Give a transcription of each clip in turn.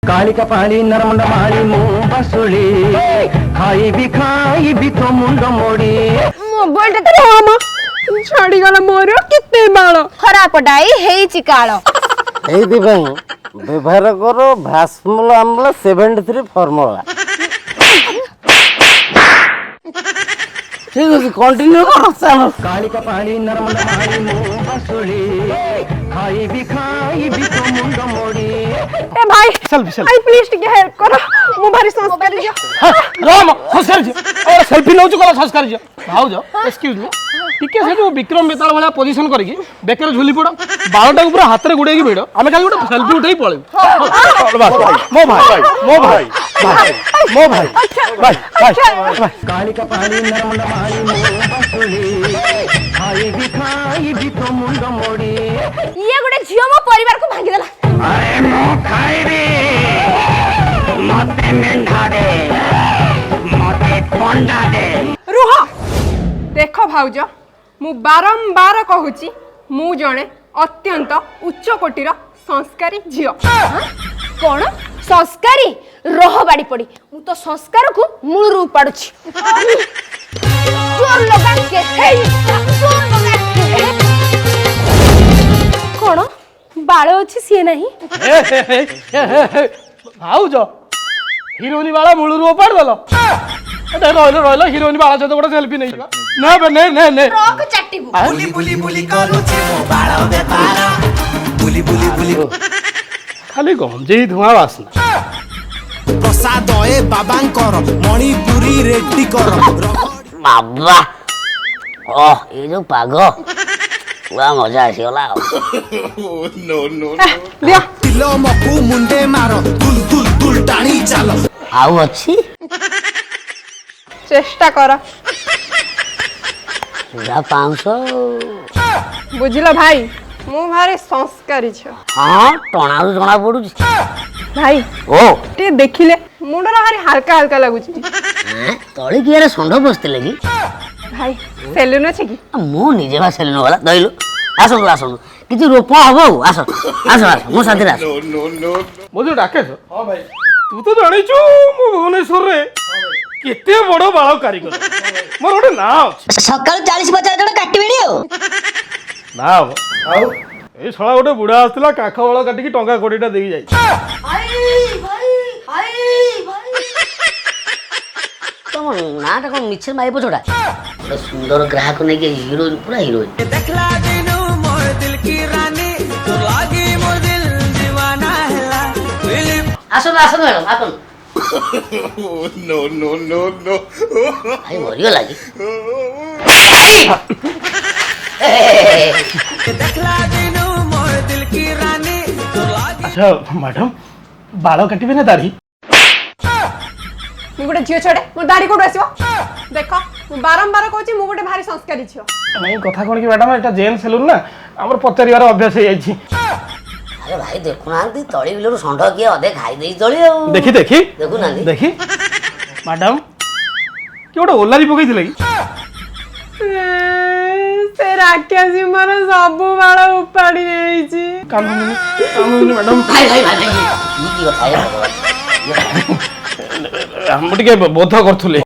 कालिका पाली नरमुंड माली मु बसुली खाई भी तो मुंड मोड़ी मोबाइल टा मामा छाड़ी गला मोर किते बाळ खराब डाई हेई काळ एई दिबें व्यवहार करो भास्मल आम्ल 73 फार्मूला ठीक है कंटिन्यू करो चलो कालिका पाली नरमुंड माली मु बसुली खाई भी तो मुंड मोड़ी ए भाई सेल्फी आई प्लीज टिके हेल्प करो मु भारी संस्कार दियो राम संस्कार जी और सेल्फी नौ चुका संस्कार जी भाव जाओ एक्सक्यूज मी टिके से जो विक्रम बेताल वाला पोजीशन करके बेकर झुली पड़ो बालटा ऊपर हाथ रे गुडे की भिड़ो आमे खाली गोटे सेल्फी उठेई पळे मो भाई कालिका पाली नरमुंड माली मु बसुली खाई भी तो मुंड मोड़ी ये गोटे झियो मो परिवार को भांगी देला अरे मो खाइबे मते मेंढा दे मते पंडा दे रुह देखो भाउज मु बारंबार कहूची मु जणे अत्यंत उच्च कोटीर संस्कारी झियो कोन संस्कारी रह बाड़ी पड़ी मु तो संस्कार को मूल उपाडुची जोर लगा के हेई जोर लगा के कोन बाळ अछि से नहीं भाव जाओ हिरोनी वाला मूल रू उपाड़ देलो रोइलो हिरोनी वाला से तो गोटे सेल्फी नहीं ने रॉक चाटीबू बुली बुली बुली करूची मो बाळ बेपार बुली बुली बुली खाली गंजेई धुआं वासना प्रसाद ए बाबांकर मणिपुरी रेड्डी कर बाबा ओ ये जो पागो पूरा मजा आसीगला दिया तिलो मकु मुंडे मारो दुल दुल दुल टाणी चालो आउ अच्छी चेष्टा कर पूरा 500 बुझिला भाई मु भारी संस्कारी छ हाँ टणारू जना पड़ुची भाई ओ टे देखिले मुंडरा भारी हल्का हल्का लागुची तळे की यार संढ बसते लगी भाई सेलुन अछि की मु निजे बा सेलुन वाला दइलो आसो किछि रोपा हबो आसो मो साथी आसो मो जो डाके हां भाई तू तो जानि छु मु भुवनेश्वर रे केते बड़ बाळ कारीगर मोर गोटे ना अछि सकाळ 40-50 जण काटिबेनी हो ना आउ ए छळा गोटे बुढा आस्तिला काख वाला काटी की टंका कोडीटा देई जाई तुम नाटा कौन मिछर माइबो छोड़ा बड़ा सुंदर ग्राहक नहीं के हीरोइन पूरा हीरोइन देखला दिनु मोर दिल की रानी तू लागी मोर दिल दीवाना हैला आसो मैडम आपन नो भाई मरियो लागी देखला दिनु मोर दिल की रानी तू लागी अच्छा मैडम बाळ काटिबे ना दाढ़ी मु गोटे झियो छडे मो दाढ़ी कोड आसीबो देखो मु बारंबार कहूची मु गोटे भारी संस्कारी झियो नहीं कथा कोन की मैडम एटा जेन सेलून ना हमर पचारिवार अभ्यास हे जाईची अरे भाई देखु नांती तळी बिलरु संढ किए अधे खाई देई तळी आ देखी देखु नांती देखी मैडम कि गोटे ओलारी पकई थिले की से राक्षसी मार सब बाळ उपाडी नेइची कामनी मैडम भाई की कथा है भगवान हम टिके बोध करथुले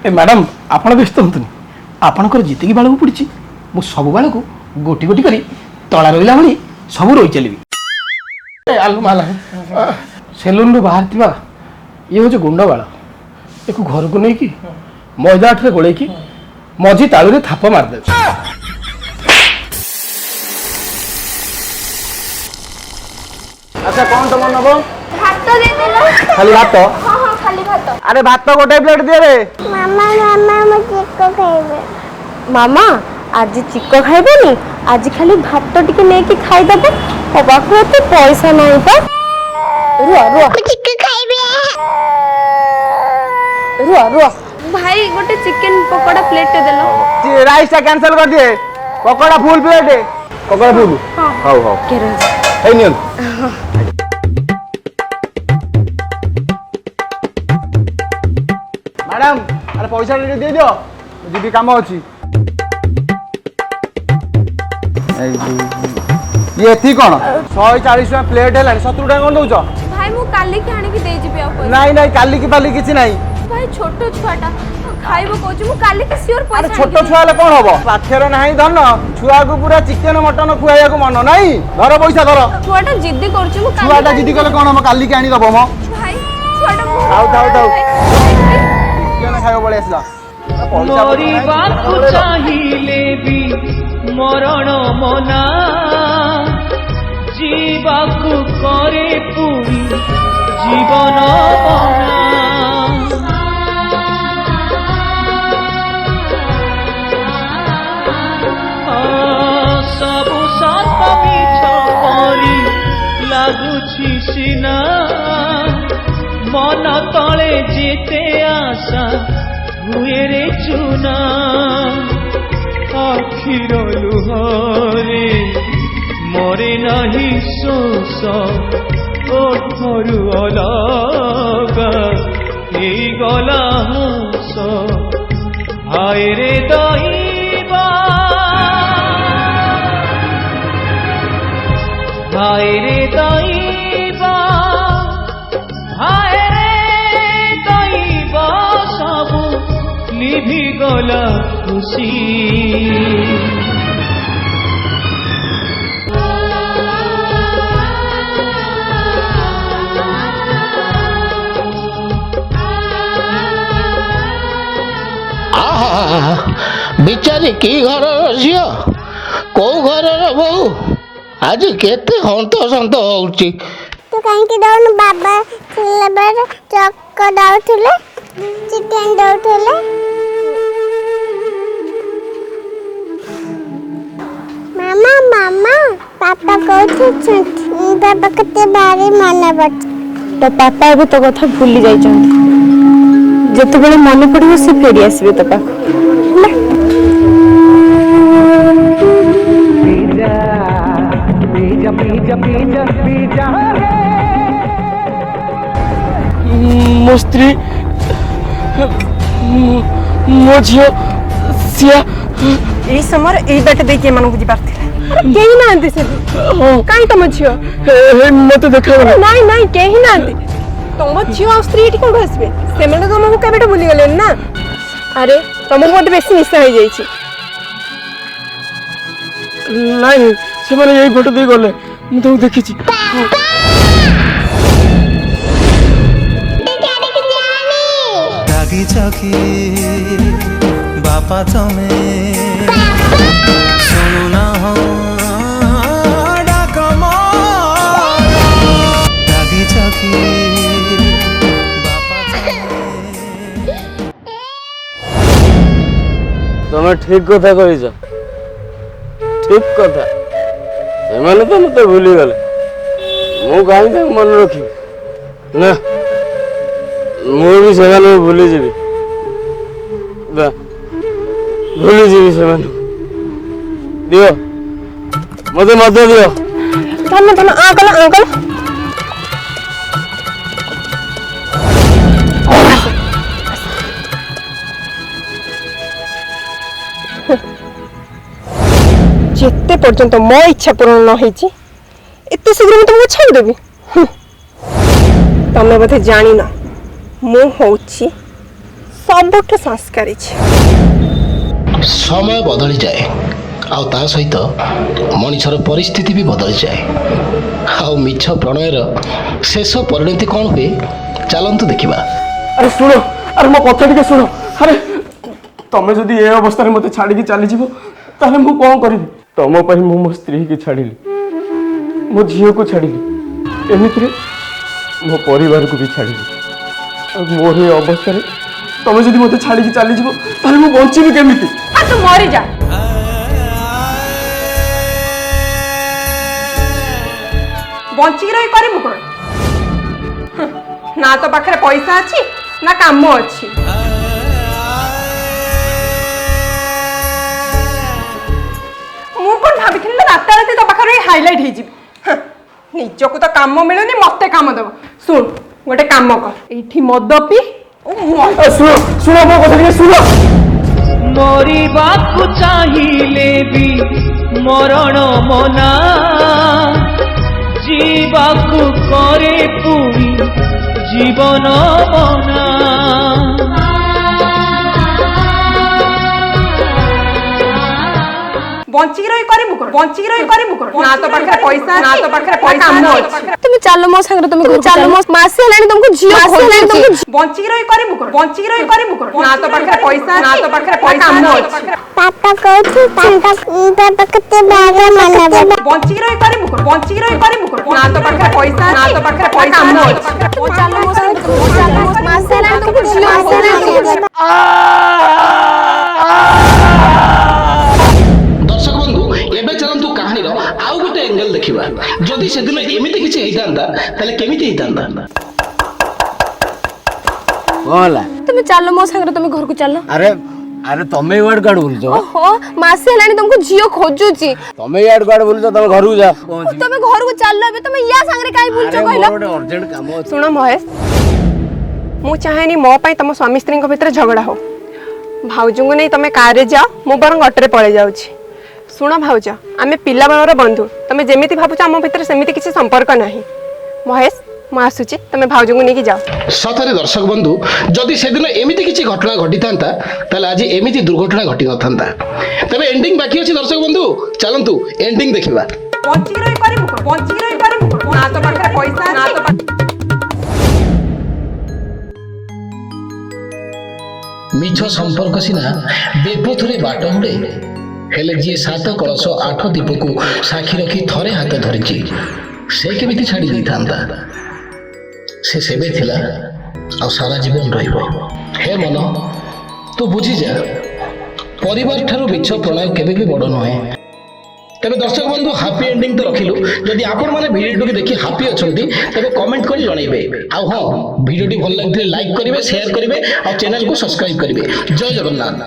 ए मैडम आपण व्यस्त होतनी आपणकर जिते की बाळू पड़िची मु सब बाळ को गोटी गोटी करी तळा रहिला भली सब रोई चलीबी ए आलू माला सेलून रो बाहर थिबा ये हो जो गुंड बाळ एको घर को नै की मैदा आठरे गोळे की मझी ताळू रे थाप मार दे अच्छा कौन तुम नबो भात दे देलो खाली भात हां खाली भात अरे भात गोटे प्लेट दे रे मामा मो चिक्को खाइबे मामा आज चिक्को खाइबेनी आज खाली भात टिके नेकी खाइ दबे ओ बाकरो तो पैसा नाही त रुआ चिक्को खाइबे रुआ भाई गोटे चिकन पकोड़ा प्लेट देलो राइस टा कैंसिल कर दिए पकोड़ा फुल प्लेट है पकोड़ा फुल हां केरो हे नियन मैडम अरे पैसा दे दियो जीबी काम अछि ये थी कौन 140 प्लेट है 70 टाइम कौन दौच भाई मु काली के आनी की दे जिबे आ पैसा ନାଇଁ ନାଇଁ କାଲି କି ପାଲି କିଛି ନାହିଁ। भाई छोटो छुआटा खाइबो कहछु मु काली के सियोर ଆରେ पैसा ଛୋଟ ଛୁଆ ହେଲେ କଣ ହବ ପାଖରେ ନାହିଁ ଧନ ଛୁଆକୁ ପୁରା ଚିକେନ ମଟନ ଖୁଆଇବାକୁ ମନ ନାହିଁ ଧର ପଇସା ଧର। छुआटा जिद्दी करछु मु ଛୁଆଟା ଜିଦି କଲେ କଣ ହବ କାଲିକି ଆଣିଦବ ମ। भाई छुआटा मु ଥାଉ ଥାଉ ଥାଉ ଚିକେନ ଖାଇବ ପଳେଇ ଆସିଲା। ପଇସା ମରିବାକୁ ଚାହିଁଲେ ବି ମରଣ ମନା ଯିବାକୁ କରେ ପୁଣି ଜୀବନ ମନା ସବୁ ସତ ମିଛ ପରି ଲାଗୁଛି ସିନା ମନ ତଳେ ଯେତେ ଆଶା ହୁଏରେ ଚୁନା ଆଖିର ଲୁହରେ ମରେ ନାହିଁ ଶୋଷ ଓଠରୁ ଅଲଗା ହେଇଗଲା ହସ ହାୟରେ ଦଇବା ହାୟରେ ଦଇବା ହାୟରେ ଦଇବା ସବୁ লিভিগলা খুশি ବିଚାରି କି ଘରର ଝିଅ କୋଉ ଘରର ବୋହୂ ଆଜି କେତେ ହନ୍ତସନ୍ତ ହଉଛି। ତୁ କାହିଁକି ଦଉନୁ ବାବା ଥିଲାବେଳେ ଚକ ଦଉଥିଲେ ଚିକେନ ଦଉଥିଲେ। ମାମା ମାମା ପାପା କୋଉଠି ଅଛନ୍ତି? ବାପା କେତେ ଭାରି ମନେ ପଡୁଛି। तो पापा अब तो कथा भूली जाइछन्ति जेतेबेले मन पड़िबो से फेरी आसीबे तो पाख pizza pizza pizza pizza pizza ମୋ ସ୍ତ୍ରୀ ମୋ ଝିଅ ସିଆ एई समय एई बाटे देख के मानू बुझी पारथिला केही नांती से काई तम झियो ମତେ ଦେଖାଗଲା नाई नाई केही नांती तम झियो आ स्त्री एठी कोन आसीबे सेमने तमको केबेटा भूली गले ना अरे तमको बोटे बेसी निशा हो जाईची ନାଇଁ ସେମାନେ ଏଇ ଫଟୋ ଦେଇ ଗଲେ ମୁଁ ତାକୁ ଦେଖିଛି। রাগি চকি বাপা তুমি শুনো না ডাক রাগি চকি বাপা ତମେ ଠିକ କଥା କହିଛ ଠିକ କଥା ଏମାନେ ତ ମତେ ଭୁଲିଗଲେ ମୁଁ କାହିଁକି ତାଙ୍କୁ ମନେ ରଖିବି ନା ମୁଁ ବି ସେମାନଙ୍କୁ ଭୁଲିଯିବି ଭୁଲିଯିବି ସେମାନଙ୍କୁ ଦିଅ ମତେ ମଦ ଦିଅ धन धन आगला आगला जेते पर्यंत मो इच्छा पूर्ण न होईची एते शीघ्र मैं तुमको छाड़ देबी तमे बोधे जानी ना मु होची सबुठ संस्कारी छी समय बदली जाए आउ ता सहित मनिषर परिस्थिति भी बदली जाए आउ मिछ प्रणयर शेष परिणति कौन हुए चलतु देखा। अरे शुण अरे मो कथा टिके शुण अरे तमे जदि ए अवस्था रे मते छाड़ी के चली जीवो ताले मु कोन करबी तम पई मु मो स्त्री के छाड़िली मो झियो को छाड़िली एमिति रे मो परिवार को भी छाड़िली मोर ए अवस्था रे तमे जदि मते छाड़ी के चली जीवो ताले मु बंचीबी केमिति आ तू मरी जा बंची रही करिमु कोन ना तो पाखरे पैसा अछि ना काम अछि मु कोन भाबिथिन राता राती तो पाखरे हाइलाइट हे जिबी निजको तो काम मिलुनी मते काम दबो सुन गोटे काम कर एठी मद पी शुण शुण मो कथा टिके शुण মরিবাকু চাহিলে বি মরণ মনা জীবাকু করে পুনি জীবন বনা ବଞ୍ଚିକି ରହି କରିବୁ କଣ ବଞ୍ଚିକି ରହି କରିବୁ କଣ ନା ତ ପାଖରେ ପଇସା ନା ତ ପାଖରେ ପଇସା କାମ ଅଛି তুমি ଚାଲ ମୋ ସାଙ୍ଗରେ ତମେ ଚାଲ ମୋ ମାସେ ହେଲାଣି ତମକୁ ଝିଅ ଖୋଜୁଛି ବଞ୍ଚିକି ରହି କରିବୁ କଣ ବଞ୍ଚିକି ରହି କରିବୁ କଣ ନା ତ ପାଖରେ ପଇସା ନା ତ ପାଖରେ ପଇସା କାମ ଅଛି ପାପା କହୁଛି ବାବା କେତେ ବାରେ ମନା ବଟ ବଞ୍ଚିକି ରହି କରିବୁ କଣ ବଞ୍ଚିକି ରହି କରିବୁ କଣ ନା ତ ପାଖରେ ପଇସା ନା ତ ପାଖରେ ପଇସା କାମ ଅଛି ଚାଲ ମୋ ସାଙ୍ଗରେ ଚାଲ ମୋ ମାସେ ହେଲାଣି ତମକୁ ଝିଅ ଖୋଜୁଛି ଦର୍ଶକ ବନ୍ଧୁ ଏବେ ଚାଲନ୍ତୁ କାହାଣୀର ଆଉ ଗୋଟେ ଏଙ୍ଗେଲ ଦେଖିବା ଯଦି ସେଦିନ ଏମିତି କିଛି ହେଇଥାନ୍ତା ତାହେଲେ କେମିତି ହେଇଥାନ୍ତା କଣ ହେଲା? তুমি ଚାଲ ମୋ ସାଙ୍ଗରେ ତମେ ଘରକୁ ଚାଲ ଆରେ ଆରେ ତମେ ଇଆଡେ କୁଆଡେ ବୁଲୁଛ? ଓହୋ ମାସେ ହେଲାଣି ତମକୁ ଝିଅ ଖୋଜୁଛି ତମେ ଇଆଡେ କୁଆଡେ ବୁଲୁଛ? ତମେ ଘରକୁ ଯା। ତମେ ଘରକୁ ଚାଲ ଏବେ ତମେ ୟା ସାଙ୍ଗରେ କାଇଁ ବୁଲୁଛ କହିଲ ଗୋଟେ ଅର୍ଜେଣ୍ଟ କାମ ଅଛି। ଶୁଣ ମହେଶ ମୁଁ ଚାହେଁନି ମୋ ପାଇଁ ତମ ସ୍ୱାମୀ ସ୍ତ୍ରୀଙ୍କ ଭିତରେ ଝଗଡ଼ା ହଉ ଭାଉଜଙ୍କୁ ନେଇ ତମେ କାରରେ ଯାଅ ମୁଁ ବରଂ ଅଟୋରେ ପଳେଇ ଯାଉଛି ଶୁଣ ଭାଉଜ ଆମେ ପିଲାବେଳର ବନ୍ଧୁ ତମେ ଯେମିତି ଭାବୁଛ ଆମ ଭିତରେ ସେମିତି କିଛି ସମ୍ପର୍କ ନାହିଁ ମହେଶ ମୁଁ ଆସୁଛି ତମେ ଭାଉଜଙ୍କୁ ନେଇକି ଯାଅ ସତରେ ଦର୍ଶକ ବନ୍ଧୁ ଯଦି ସେଦିନ ଏମିତି କିଛି ଘଟଣା ଘଟିଥାନ୍ତା ତାହେଲେ ଆଜି ଏମିତି ଦୁର୍ଘଟଣା ଘଟିନଥାନ୍ତା ତେବେ ଏଣ୍ଡିଂ ବାକି ଅଛି ଦର୍ଶକ ବନ୍ଧୁ ଚାଲନ୍ତୁ ଏଣ୍ଡିଂ ଦେଖିବା ବଞ୍ଚିକି ରହି କରିବୁ କଣ ବଞ୍ଚିକି ରହି କରିବୁ କଣ ନା ତ ପାଖରେ ପଇସା ନା ତ ମିଛ ସମ୍ପର୍କ ସିନା ବେପଥରେ ବାଟ ହୁଏ ହେଲେ ଯିଏ 7 କଳସ 8 ଦୀପକୁ ସାକ୍ଷୀ ରଖି ଥରେ ହାତ ଧରିଛି ସେ କେମିତି ଛାଡ଼ି ଦେଇଥାନ୍ତା ସେ ସେବେ ଥିଲା ଆଉ ସାରା ଜୀବନ ରହିବ ହେ ମନ ତୁ ବୁଝିଯା ପରିବାର ଠାରୁ ମିଛ ପ୍ରଣୟ କେବେ ବି ବଡ଼ ନୁହେଁ ତେବେ ଦର୍ଶକ ବନ୍ଧୁ ହାପି ଏଣ୍ଡିଂ ତ ରଖିଲୁ ଯଦି ଆପଣମାନେ ଭିଡ଼ିଓଟିକୁ ଦେଖି ହାପି ଅଛନ୍ତି ତେବେ କମେଣ୍ଟ କରି ଜଣାଇବେ ଆଉ ହଁ ଭିଡ଼ିଓଟି ଭଲ ଲାଗିଥିଲେ ଲାଇକ୍ କରିବେ ସେୟାର କରିବେ ଆଉ ଚ୍ୟାନେଲକୁ ସବସ୍କ୍ରାଇବ୍ କରିବେ ଜୟ ଜଗନ୍ନାଥ